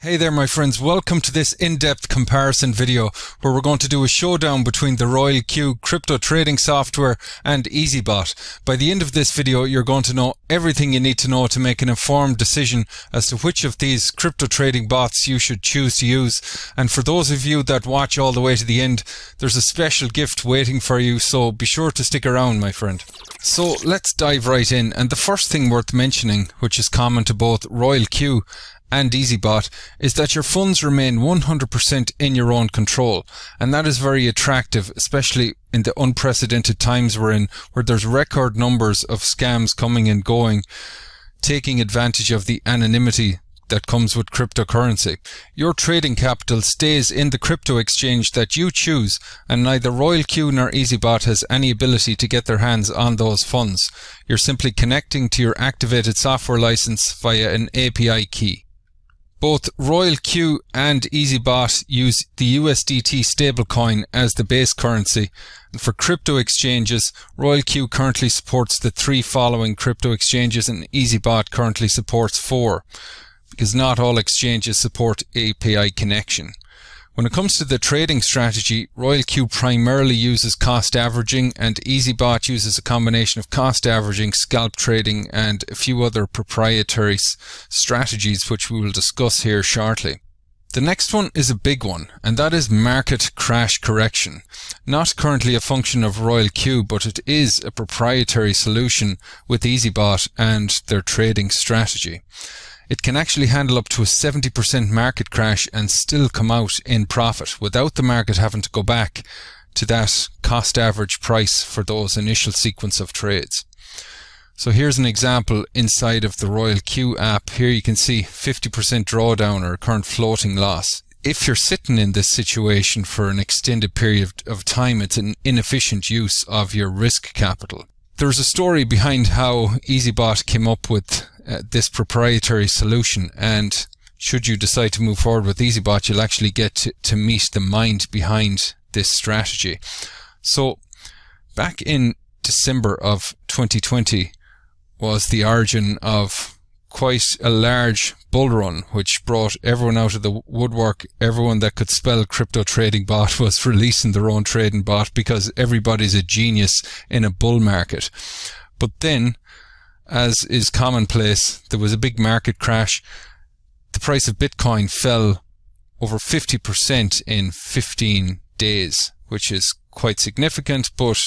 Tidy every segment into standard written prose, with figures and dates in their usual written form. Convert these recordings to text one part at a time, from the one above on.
Hey there my friends, welcome to this in-depth comparison video where we're going to do a showdown between the Royal Q crypto trading software and EazyBot. By the end of this video you're going to know everything you need to know to make an informed decision as to which of these crypto trading bots you should choose to use. And for those of you that watch all the way to the end, there's a special gift waiting for you, so be sure to stick around my friend. So let's dive right in, and the first thing worth mentioning, which is common to both Royal Q and EazyBot, is that your funds remain 100% in your own control, and that is very attractive, especially in the unprecedented times we're in, where there's record numbers of scams coming and going, taking advantage of the anonymity that comes with cryptocurrency. Your trading capital stays in the crypto exchange that you choose, and neither Royal Q nor EazyBot has any ability to get their hands on those funds. You're simply connecting to your activated software license via an API key. Both Royal Q and EazyBot use the USDT stablecoin as the base currency. And for crypto exchanges, Royal Q currently supports the 3 following crypto exchanges and EazyBot currently supports 4, because not all exchanges support API connection. When it comes to the trading strategy, Royal Q primarily uses cost averaging, and EazyBot uses a combination of cost averaging, scalp trading, and a few other proprietary strategies which we will discuss here shortly. The next one is a big one, and that is market crash correction. Not currently a function of Royal Q, but it is a proprietary solution with EazyBot and their trading strategy. It can actually handle up to a 70% market crash and still come out in profit without the market having to go back to that cost average price for those initial sequence of trades. So here's an example inside of the Royal Q app. Here you can see 50% drawdown or current floating loss. If you're sitting in this situation for an extended period of time, it's an inefficient use of your risk capital. There's a story behind how EazyBot came up with this proprietary solution, and should you decide to move forward with EazyBot, you'll actually get to meet the mind behind this strategy. So back in December of 2020 was the origin of quite a large bull run, which brought everyone out of the woodwork. Everyone that could spell crypto trading bot was releasing their own trading bot because everybody's a genius in a bull market. But then, as is commonplace, there was a big market crash. The price of Bitcoin fell over 50% in 15 days, which is quite significant, but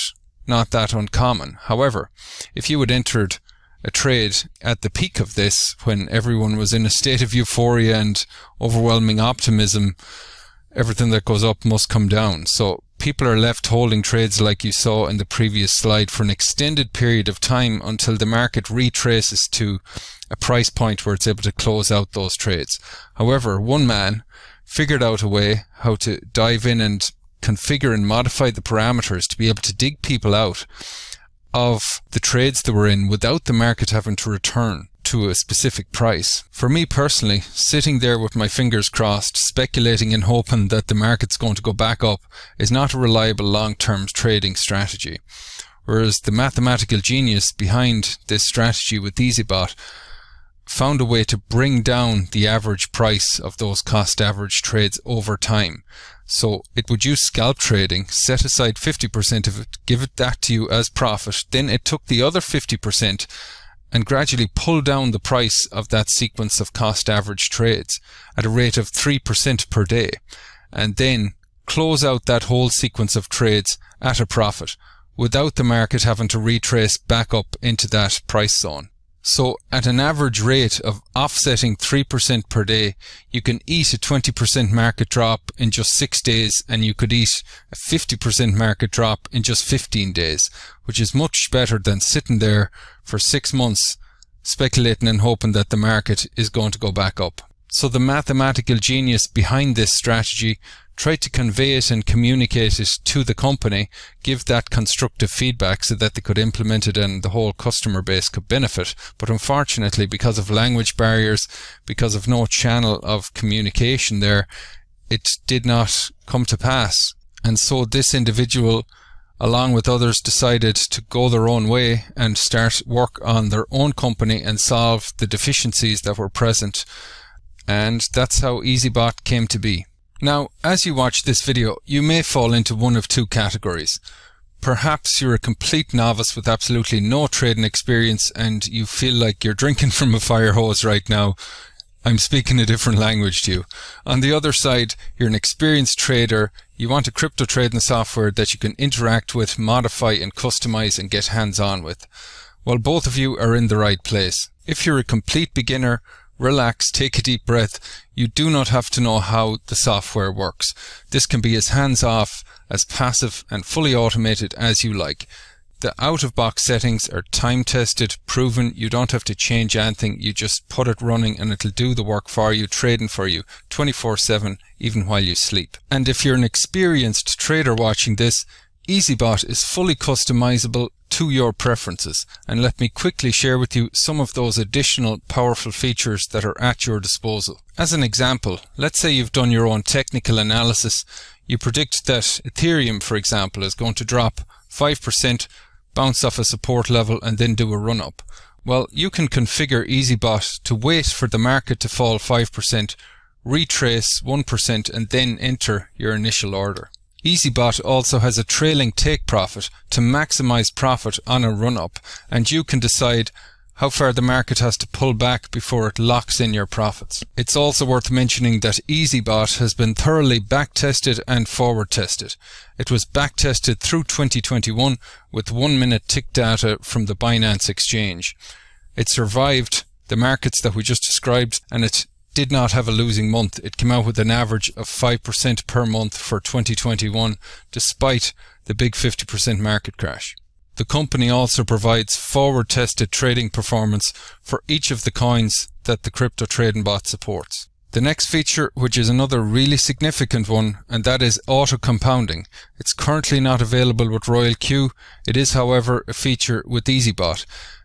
not that uncommon. However, if you had entered a trade at the peak of this, when everyone was in a state of euphoria and overwhelming optimism, everything that goes up must come down. So people are left holding trades like you saw in the previous slide for an extended period of time until the market retraces to a price point where it's able to close out those trades. However, one man figured out a way how to dive in and configure and modify the parameters to be able to dig people out of the trades they were in without the market having to return to a specific price. For me personally, sitting there with my fingers crossed, speculating and hoping that the market's going to go back up is not a reliable long-term trading strategy. Whereas the mathematical genius behind this strategy with EazyBot found a way to bring down the average price of those cost average trades over time. So it would use scalp trading, set aside 50% of it, give it that to you as profit, then it took the other 50% and gradually pull down the price of that sequence of cost average trades at a rate of 3% per day, and then close out that whole sequence of trades at a profit without the market having to retrace back up into that price zone. So at an average rate of offsetting 3% per day, you can eat a 20% market drop in just 6 days, and you could eat a 50% market drop in just 15 days, which is much better than sitting there for 6 months speculating and hoping that the market is going to go back up. So the mathematical genius behind this strategy tried to convey it and communicate it to the company, give that constructive feedback so that they could implement it and the whole customer base could benefit. But unfortunately, because of language barriers, because of no channel of communication there, it did not come to pass. And so this individual, along with others, decided to go their own way and start work on their own company and solve the deficiencies that were present And that's how EazyBot came to be. Now, as you watch this video, you may fall into one of two categories. Perhaps you're a complete novice with absolutely no trading experience and you feel like you're drinking from a fire hose right now. I'm speaking a different language to you. On the other side, you're an experienced trader. You want a crypto trading software that you can interact with, modify and customize and get hands-on with. Well, both of you are in the right place. If you're a complete beginner, relax, take a deep breath. You do not have to know how the software works. This can be as hands-off, as passive and fully automated as you like. The out-of-box settings are time-tested, proven. You don't have to change anything. You just put it running and it'll do the work for you, trading for you 24/7, even while you sleep. And if you're an experienced trader watching this, EazyBot is fully customizable to your preferences. And let me quickly share with you some of those additional powerful features that are at your disposal. As an example, let's say you've done your own technical analysis. You predict that Ethereum, for example, is going to drop 5%, bounce off a support level and then do a run-up. Well, you can configure EazyBot to wait for the market to fall 5%, retrace 1% and then enter your initial order. EazyBot also has a trailing take profit to maximize profit on a run-up, and you can decide how far the market has to pull back before it locks in your profits. It's also worth mentioning that EazyBot has been thoroughly backtested and forward tested. It was backtested through 2021 with 1-minute tick data from the Binance exchange. It survived the markets that we just described, and it did not have a losing month. It came out with an average of 5% per month for 2021, despite the big 50% market crash. The company also provides forward-tested trading performance for each of the coins that the crypto trading bot supports. The next feature, which is another really significant one, and that is auto-compounding. It's currently not available with RoyalQ. It is, however, a feature with EazyBot.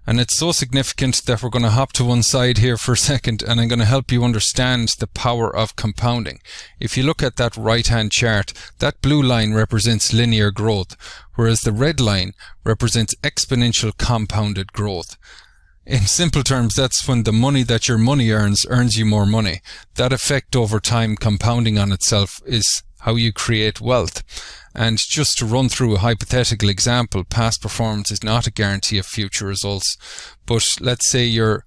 And it's so significant that we're going to hop to one side here for a second, and I'm going to help you understand the power of compounding. If you look at that right-hand chart, that blue line represents linear growth, whereas the red line represents exponential compounded growth. In simple terms, that's when the money that your money earns you more money. That effect over time compounding on itself is how you create wealth. And just to run through a hypothetical example, past performance is not a guarantee of future results. But let's say you're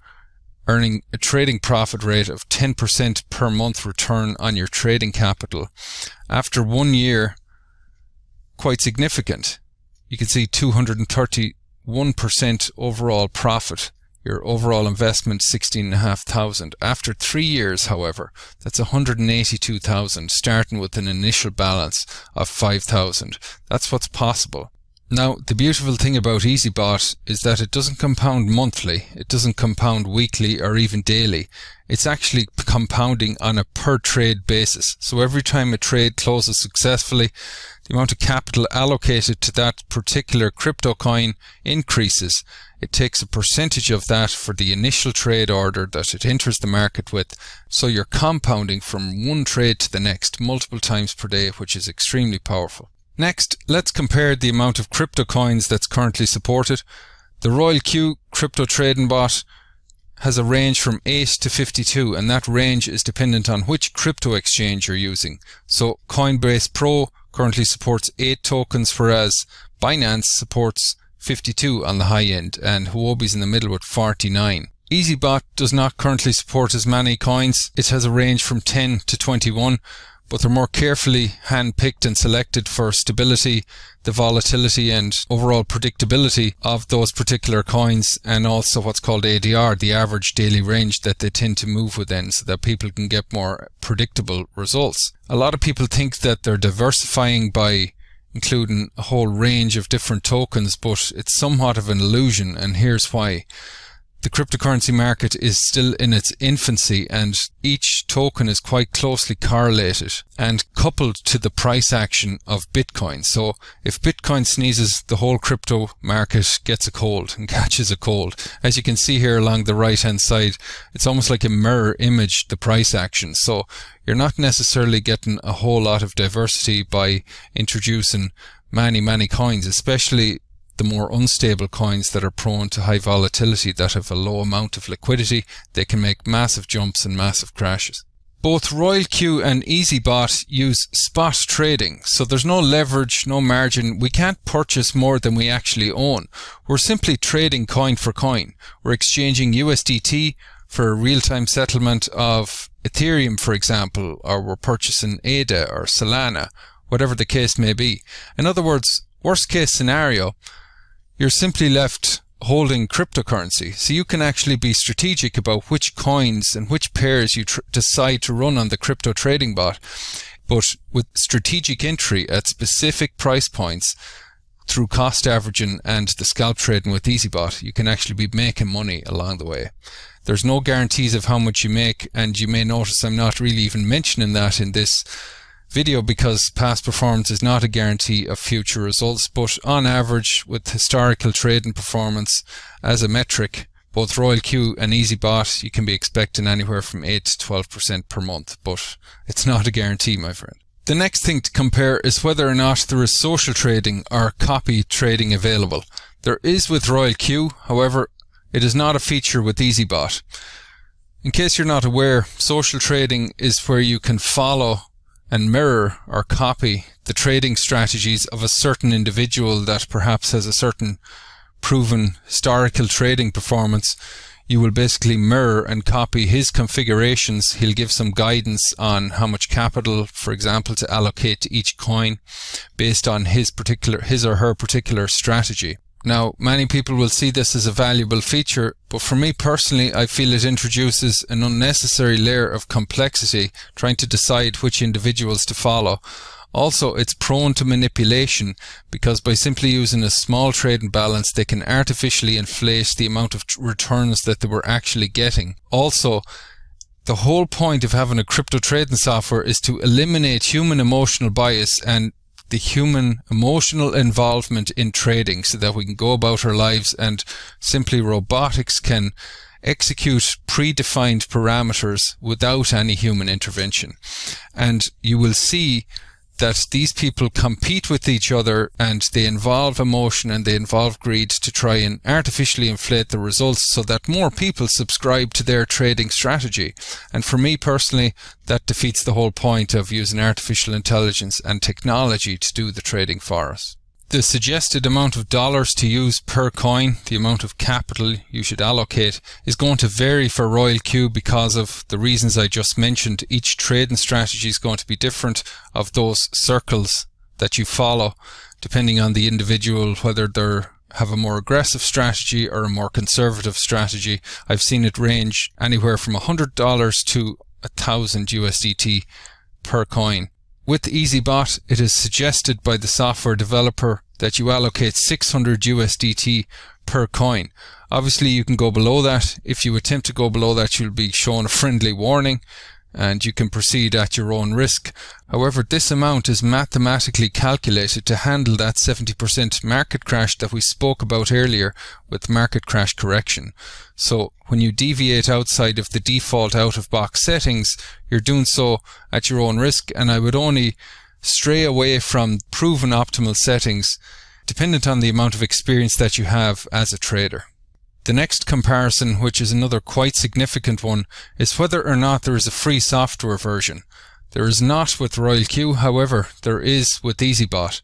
earning a trading profit rate of 10% per month return on your trading capital. After 1 year, quite significant. You can see 231% overall profit. Your overall investment, 16,500. After 3 years, however, that's 182,000, starting with an initial balance of 5,000. That's what's possible. Now, the beautiful thing about EazyBot is that it doesn't compound monthly, it doesn't compound weekly or even daily. It's actually compounding on a per trade basis. So every time a trade closes successfully, the amount of capital allocated to that particular crypto coin increases. It takes a percentage of that for the initial trade order that it enters the market with. So you're compounding from one trade to the next multiple times per day, which is extremely powerful. Next, let's compare the amount of crypto coins that's currently supported. The RoyalQ crypto trading bot has a range from 8 to 52, and that range is dependent on which crypto exchange you're using. So Coinbase Pro currently supports 8 tokens, whereas Binance supports 52 on the high end, and Huobi's in the middle with 49. EazyBot does not currently support as many coins. It has a range from 10 to 21. But they're more carefully hand-picked and selected for stability, the volatility and overall predictability of those particular coins, and also what's called ADR, the average daily range that they tend to move within, so that people can get more predictable results. A lot of people think that they're diversifying by including a whole range of different tokens, but it's somewhat of an illusion, and here's why. The cryptocurrency market is still in its infancy, and each token is quite closely correlated and coupled to the price action of Bitcoin. So if Bitcoin sneezes, the whole crypto market gets a cold and catches a cold. As you can see here along the right hand side, it's almost like a mirror image, the price action. So you're not necessarily getting a whole lot of diversity by introducing many coins, especially the more unstable coins that are prone to high volatility, that have a low amount of liquidity. They can make massive jumps and massive crashes. Both RoyalQ and EazyBot use spot trading, so there's no leverage, no margin. We can't purchase more than we actually own. We're simply trading coin for coin. We're exchanging USDT for a real-time settlement of Ethereum, for example, or we're purchasing ADA or Solana, whatever the case may be. In other words, worst case scenario, you're simply left holding cryptocurrency. So you can actually be strategic about which coins and which pairs you decide to run on the crypto trading bot. But with strategic entry at specific price points through cost averaging and the scalp trading with EazyBot, you can actually be making money along the way. There's no guarantees of how much you make, and you may notice I'm not really even mentioning that in this video because past performance is not a guarantee of future results, but on average, with historical trading performance as a metric, both RoyalQ and EazyBot, you can be expecting anywhere from 8 to 12% per month, but it's not a guarantee, my friend. The next thing to compare is whether or not there is social trading or copy trading available. There is with RoyalQ, however, it is not a feature with EazyBot. In case you're not aware, social trading is where you can follow and mirror or copy the trading strategies of a certain individual that perhaps has a certain proven historical trading performance. You will basically mirror and copy his configurations. He'll give some guidance on how much capital, for example, to allocate to each coin based on his or her particular strategy. Now, many people will see this as a valuable feature, but for me personally, I feel it introduces an unnecessary layer of complexity trying to decide which individuals to follow. Also, it's prone to manipulation because by simply using a small trading balance, they can artificially inflate the amount of returns that they were actually getting. Also, the whole point of having a crypto trading software is to eliminate human emotional bias and the human emotional involvement in trading so that we can go about our lives and simply robotics can execute predefined parameters without any human intervention. And you will see that these people compete with each other and they involve emotion and they involve greed to try and artificially inflate the results so that more people subscribe to their trading strategy. And for me personally, that defeats the whole point of using artificial intelligence and technology to do the trading for us. The suggested amount of dollars to use per coin, the amount of capital you should allocate, is going to vary for RoyalQ because of the reasons I just mentioned. Each trading strategy is going to be different of those circles that you follow, depending on the individual, whether they have a more aggressive strategy or a more conservative strategy. I've seen it range anywhere from $100 to 1,000 USDT per coin. With EazyBot, it is suggested by the software developer that you allocate 600 USDT per coin. Obviously, you can go below that. If you attempt to go below that, you'll be shown a friendly warning and you can proceed at your own risk. However, this amount is mathematically calculated to handle that 70% market crash that we spoke about earlier with market crash correction. So when you deviate outside of the default out-of-box settings, you're doing so at your own risk, and I would only stray away from proven optimal settings dependent on the amount of experience that you have as a trader. The next comparison, which is another quite significant one, is whether or not there is a free software version. There is not with RoyalQ, however, there is with EazyBot.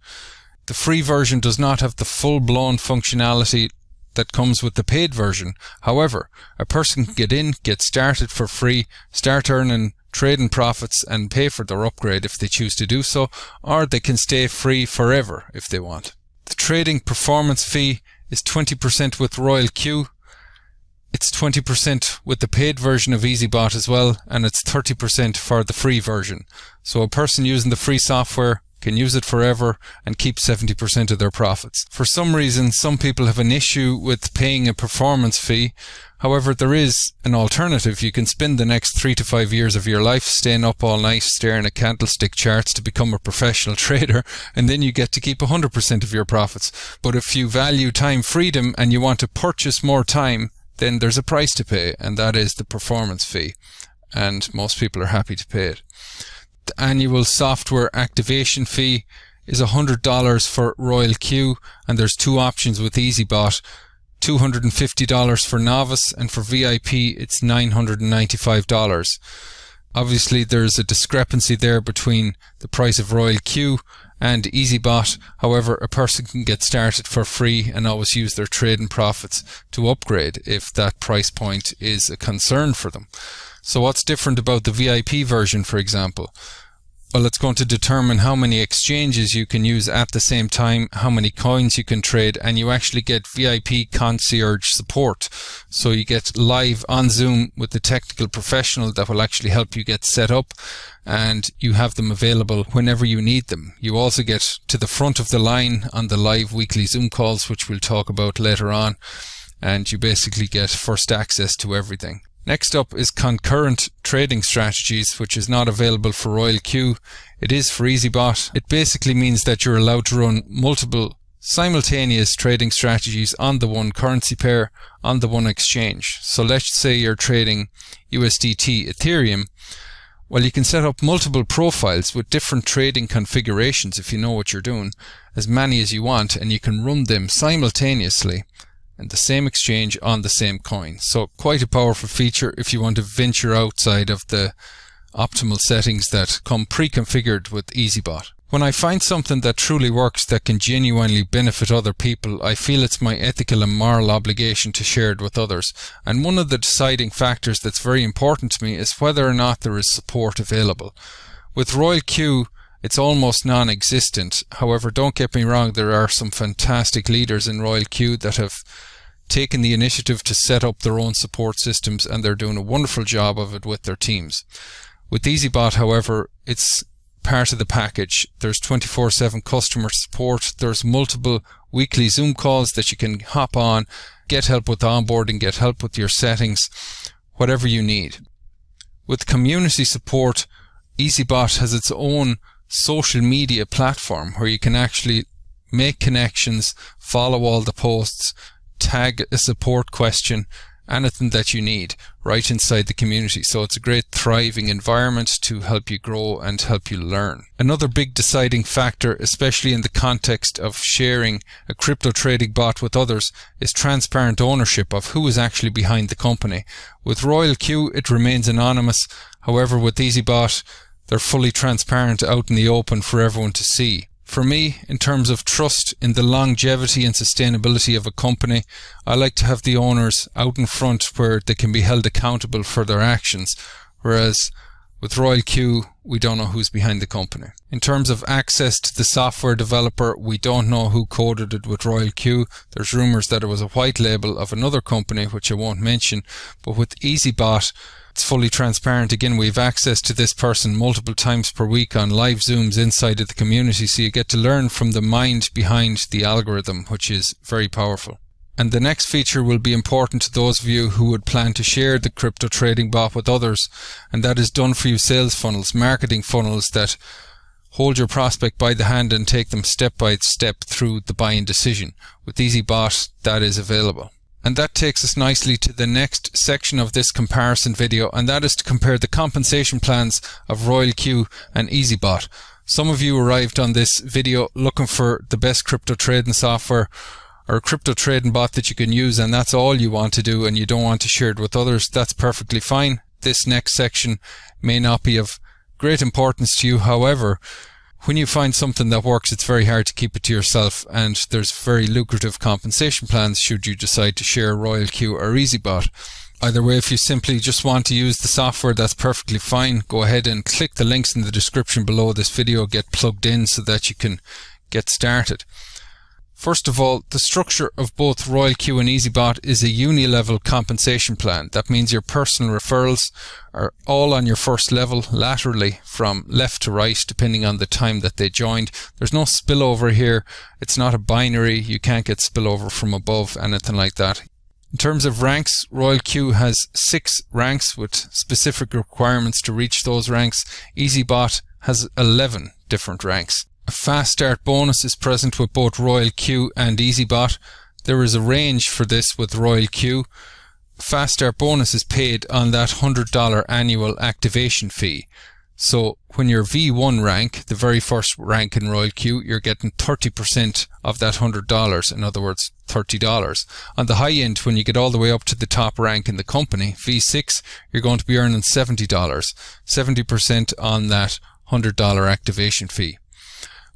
The free version does not have the full-blown functionality that comes with the paid version. However, a person can get in, get started for free, start earning trading profits and pay for their upgrade if they choose to do so, or they can stay free forever if they want. The trading performance fee is 20% with RoyalQ. It's 20% with the paid version of EazyBot as well, and it's 30% for the free version. So a person using the free software can use it forever and keep 70% of their profits. For some reason, some people have an issue with paying a performance fee. However, there is an alternative. You can spend the next 3 to 5 years of your life staying up all night staring at candlestick charts to become a professional trader, and then you get to keep 100% of your profits. But if you value time freedom and you want to purchase more time, then there's a price to pay, and that is the performance fee. And most people are happy to pay it. The annual software activation fee is $100 for Royal Q, and there's two options with EazyBot. $250 for novice, and for VIP it's $995. Obviously there's a discrepancy there between the price of Royal Q and EazyBot. However, a person can get started for free and always use their trading profits to upgrade if that price point is a concern for them. So what's different about the VIP version, for example? Well, it's going to determine how many exchanges you can use at the same time, how many coins you can trade, and you actually get VIP concierge support. So you get live on Zoom with the technical professional that will actually help you get set up, and you have them available whenever you need them. You also get to the front of the line on the live weekly Zoom calls, which we'll talk about later on, and you basically get first access to everything. Next up is concurrent trading strategies, which is not available for Royal Q. It is for EazyBot. It basically means that you're allowed to run multiple simultaneous trading strategies on the one currency pair, on the one exchange. So let's say you're trading USDT Ethereum. Well, you can set up multiple profiles with different trading configurations if you know what you're doing, as many as you want, and you can run them simultaneously and the same exchange on the same coin. So quite a powerful feature if you want to venture outside of the optimal settings that come pre-configured with EazyBot. When I find something that truly works that can genuinely benefit other people, I feel it's my ethical and moral obligation to share it with others. And one of the deciding factors that's very important to me is whether or not there is support available. With Royal Q, it's almost non-existent. However, don't get me wrong, there are some fantastic leaders in Royal Q that have taken the initiative to set up their own support systems, and they're doing a wonderful job of it with their teams. With EazyBot, however, it's part of the package. There's 24/7 customer support. There's multiple weekly Zoom calls that you can hop on, get help with onboarding, get help with your settings, whatever you need. With community support, EazyBot has its own social media platform where you can actually make connections, follow all the posts, tag a support question, anything that you need right inside the community. So it's a great thriving environment to help you grow and help you learn. Another big deciding factor, especially in the context of sharing a crypto trading bot with others, is transparent ownership of who is actually behind the company. With Royal Q, it remains anonymous. However, with EazyBot, they're fully transparent out in the open for everyone to see. For me, in terms of trust in the longevity and sustainability of a company, I like to have the owners out in front where they can be held accountable for their actions, whereas with Royal Q, we don't know who's behind the company. In terms of access to the software developer, we don't know who coded it with Royal Q. There's rumors that it was a white label of another company, which I won't mention, but with EazyBot, it's fully transparent. Again, we have access to this person multiple times per week on live Zooms inside of the community, so you get to learn from the mind behind the algorithm, which is very powerful. And the next feature will be important to those of you who would plan to share the crypto trading bot with others, and that is done for you sales funnels, marketing funnels that hold your prospect by the hand and take them step by step through the buying decision. With EazyBot, that is available. And that takes us nicely to the next section of this comparison video, and that is to compare the compensation plans of Royal Q and EazyBot. Some of you arrived on this video looking for the best crypto trading software or a crypto trading bot that you can use, and that's all you want to do and you don't want to share it with others. That's perfectly fine. This next section may not be of great importance to you. However, when you find something that works, it's very hard to keep it to yourself, and there's very lucrative compensation plans should you decide to share Royal Q or EazyBot. Either way, if you simply just want to use the software, that's perfectly fine. Go ahead and click the links in the description below this video, get plugged in so that you can get started. First of all, the structure of both Royal Q and EazyBot is a uni-level compensation plan. That means your personal referrals are all on your first level, laterally from left to right, depending on the time that they joined. There's no spillover here. It's not a binary. You can't get spillover from above, anything like that. In terms of ranks, Royal Q has 6 ranks with specific requirements to reach those ranks. EazyBot has 11 different ranks. A fast start bonus is present with both Royal Q and EazyBot. There is a range for this with Royal Q. Fast start bonus is paid on that $100 annual activation fee. So when you're V1 rank, the very first rank in Royal Q, you're getting 30% of that $100. In other words, $30. On the high end, when you get all the way up to the top rank in the company, V6, you're going to be earning $70. 70% on that $100 activation fee.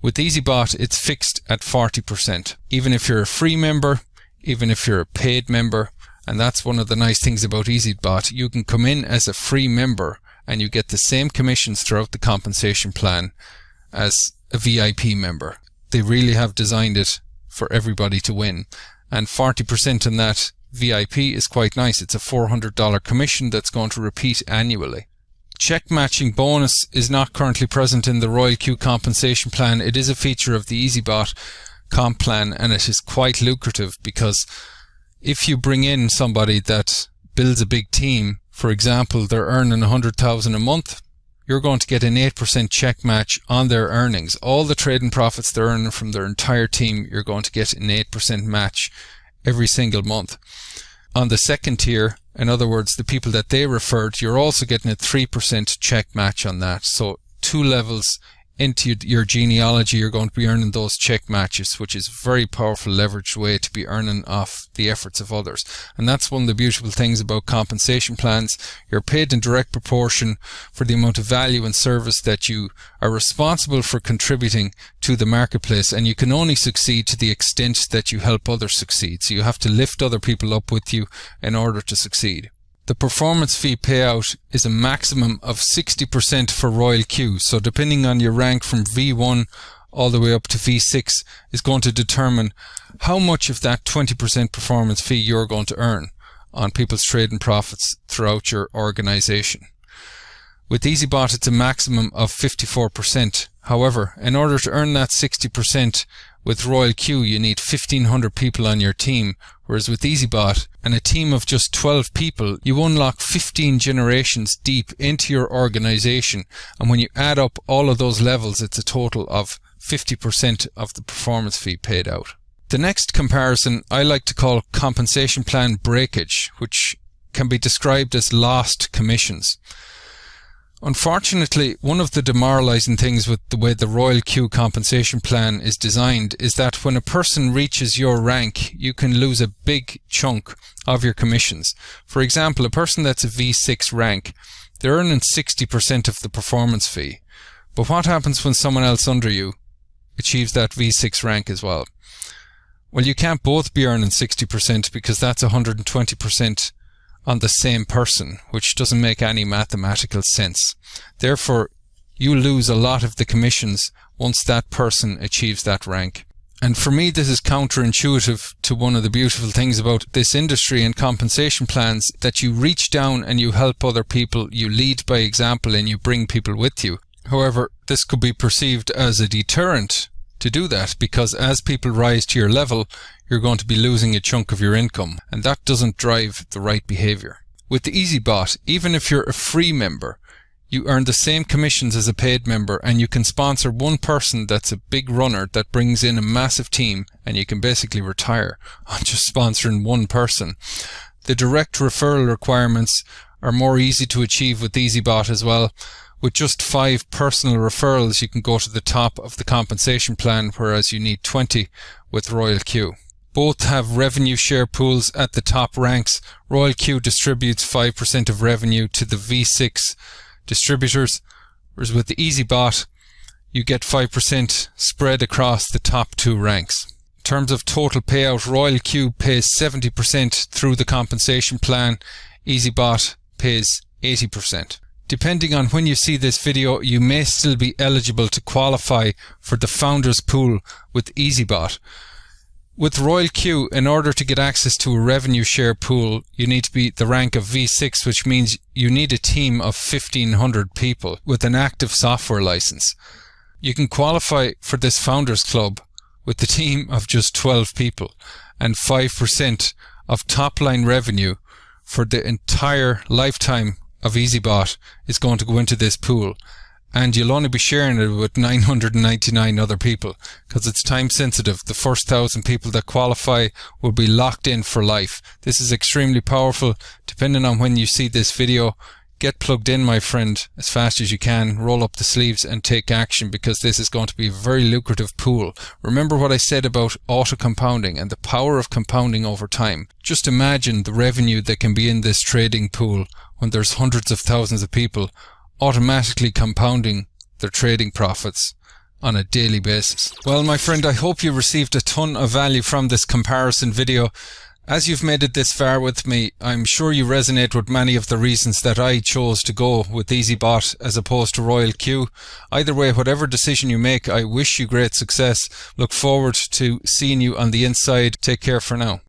With EazyBot, it's fixed at 40%. Even if you're a free member, even if you're a paid member, and that's one of the nice things about EazyBot, you can come in as a free member and you get the same commissions throughout the compensation plan as a VIP member. They really have designed it for everybody to win. And 40% on that VIP is quite nice. It's a $400 commission that's going to repeat annually. Check matching bonus is not currently present in the Royal Q compensation plan. It is a feature of the EazyBot comp plan, and it is quite lucrative because if you bring in somebody that builds a big team, for example, they're earning $100,000 a month, you're going to get an 8% check match on their earnings. All the trading profits they're earning from their entire team, you're going to get an 8% match every single month. On the second tier, in other words, the people that they referred, you're also getting a 3% check match on that. So 2 levels into your genealogy, you're going to be earning those check matches, which is a very powerful leveraged way to be earning off the efforts of others. And that's one of the beautiful things about compensation plans. You're paid in direct proportion for the amount of value and service that you are responsible for contributing to the marketplace, and you can only succeed to the extent that you help others succeed. So you have to lift other people up with you in order to succeed. The performance fee payout is a maximum of 60% for Royal Q. So depending on your rank from V1 all the way up to V6 is going to determine how much of that 20% performance fee you're going to earn on people's trading profits throughout your organization. With EazyBot, it's a maximum of 54%. However, in order to earn that 60% with Royal Q, you need 1,500 people on your team, whereas with EazyBot and a team of just 12 people, you unlock 15 generations deep into your organization. And when you add up all of those levels, it's a total of 50% of the performance fee paid out. The next comparison I like to call compensation plan breakage, which can be described as lost commissions. Unfortunately, one of the demoralizing things with the way the Royal Q compensation plan is designed is that when a person reaches your rank, you can lose a big chunk of your commissions. For example, a person that's a V6 rank, they're earning 60% of the performance fee. But what happens when someone else under you achieves that V6 rank as well? Well, you can't both be earning 60% because that's 120% on the same person, which doesn't make any mathematical sense. Therefore, you lose a lot of the commissions once that person achieves that rank. And for me, this is counterintuitive to one of the beautiful things about this industry and compensation plans, that you reach down and you help other people, you lead by example, and you bring people with you. However, this could be perceived as a deterrent to do that, because as people rise to your level, you're going to be losing a chunk of your income, and that doesn't drive the right behavior. With the EazyBot, even if you're a free member, you earn the same commissions as a paid member, and you can sponsor one person that's a big runner that brings in a massive team, and you can basically retire on just sponsoring one person. The direct referral requirements are more easy to achieve with EazyBot as well. With just 5 personal referrals, you can go to the top of the compensation plan, whereas you need 20 with Royal Q. Both have revenue share pools at the top ranks. Royal Q distributes 5% of revenue to the V6 distributors, whereas with the EazyBot, you get 5% spread across the top 2 ranks. In terms of total payout, Royal Q pays 70% through the compensation plan. EazyBot pays 80%. Depending on when you see this video, you may still be eligible to qualify for the Founders Pool with EazyBot. With Royal Q, in order to get access to a revenue share pool, you need to be the rank of V6, which means you need a team of 1,500 people with an active software license. You can qualify for this Founders Club with the team of just 12 people, and 5% of top-line revenue for the entire lifetime of EazyBot is going to go into this pool, and you'll only be sharing it with 999 other people because it's time sensitive. The first 1,000 people that qualify will be locked in for life. This is extremely powerful. Depending on when you see this video, Get plugged in, my friend, as fast as you can. Roll up the sleeves and take action, because this is going to be a very lucrative pool. Remember what I said about auto compounding and the power of compounding over time. Just imagine the revenue that can be in this trading pool when there's hundreds of thousands of people automatically compounding their trading profits on a daily basis. Well, my friend, I hope you received a ton of value from this comparison video. As you've made it this far with me, I'm sure you resonate with many of the reasons that I chose to go with EazyBot as opposed to Royal Q. Either way, whatever decision you make, I wish you great success. Look forward to seeing you on the inside. Take care for now.